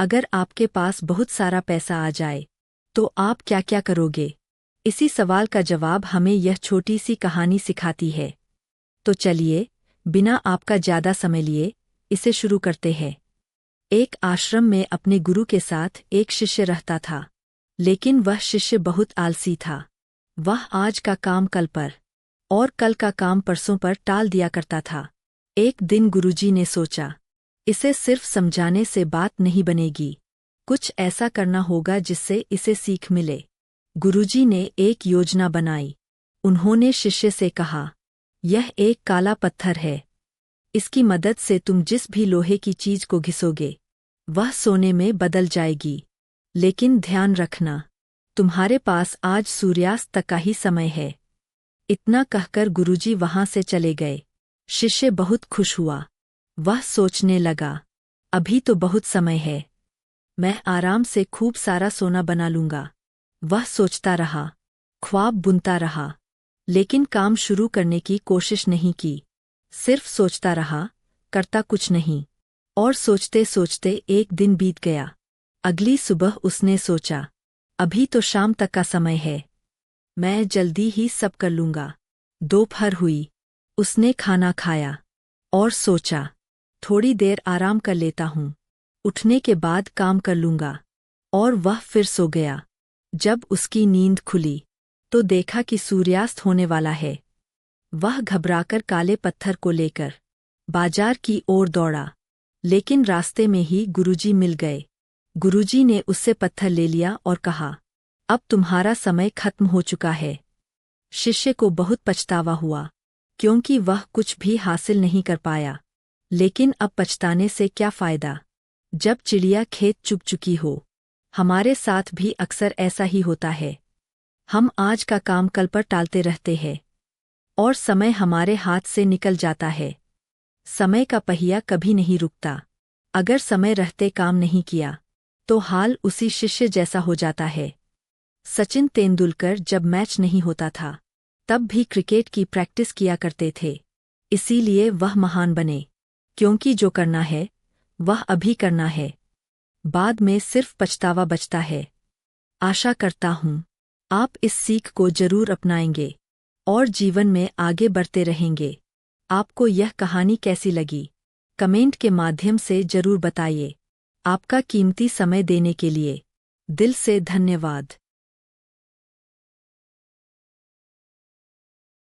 अगर आपके पास बहुत सारा पैसा आ जाए तो आप क्या क्या करोगे? इसी सवाल का जवाब हमें यह छोटी सी कहानी सिखाती है। तो चलिए, बिना आपका ज्यादा समय लिए इसे शुरू करते हैं। एक आश्रम में अपने गुरु के साथ एक शिष्य रहता था, लेकिन वह शिष्य बहुत आलसी था। वह आज का काम कल पर और कल का काम परसों पर टाल दिया करता था। एक दिन गुरुजी ने सोचा, इसे सिर्फ समझाने से बात नहीं बनेगी, कुछ ऐसा करना होगा जिससे इसे सीख मिले। गुरुजी ने एक योजना बनाई। उन्होंने शिष्य से कहा, यह एक काला पत्थर है। इसकी मदद से तुम जिस भी लोहे की चीज को घिसोगे वह सोने में बदल जाएगी। लेकिन ध्यान रखना, तुम्हारे पास आज सूर्यास्त तक का ही समय है। इतना कहकर गुरुजी वहां से चले गए। शिष्य बहुत खुश हुआ। वह सोचने लगा, अभी तो बहुत समय है, मैं आराम से खूब सारा सोना बना लूंगा। वह सोचता रहा, ख्वाब बुनता रहा, लेकिन काम शुरू करने की कोशिश नहीं की। सिर्फ सोचता रहा, करता कुछ नहीं। और सोचते सोचते एक दिन बीत गया। अगली सुबह उसने सोचा, अभी तो शाम तक का समय है, मैं जल्दी ही सब कर लूंगा। दोपहर हुई। उसने खाना खाया और सोचा, थोड़ी देर आराम कर लेता हूँ, उठने के बाद काम कर लूंगा। और वह फिर सो गया। जब उसकी नींद खुली तो देखा कि सूर्यास्त होने वाला है। वह घबराकर काले पत्थर को लेकर बाजार की ओर दौड़ा, लेकिन रास्ते में ही गुरुजी मिल गए। गुरुजी ने उससे पत्थर ले लिया और कहा, अब तुम्हारा समय खत्म हो चुका है। शिष्य को बहुत पछतावा हुआ, क्योंकि वह कुछ भी हासिल नहीं कर पाया। लेकिन अब पछताने से क्या फायदा, जब चिड़िया खेत चुग चुकी हो। हमारे साथ भी अक्सर ऐसा ही होता है। हम आज का काम कल पर टालते रहते हैं और समय हमारे हाथ से निकल जाता है। समय का पहिया कभी नहीं रुकता। अगर समय रहते काम नहीं किया तो हाल उसी शिष्य जैसा हो जाता है। सचिन तेंदुलकर जब मैच नहीं होता था तब भी क्रिकेट की प्रैक्टिस किया करते थे। इसीलिए वह महान बने, क्योंकि जो करना है वह अभी करना है, बाद में सिर्फ पछतावा बचता है। आशा करता हूँ आप इस सीख को जरूर अपनाएंगे और जीवन में आगे बढ़ते रहेंगे। आपको यह कहानी कैसी लगी, कमेंट के माध्यम से जरूर बताइए। आपका कीमती समय देने के लिए दिल से धन्यवाद।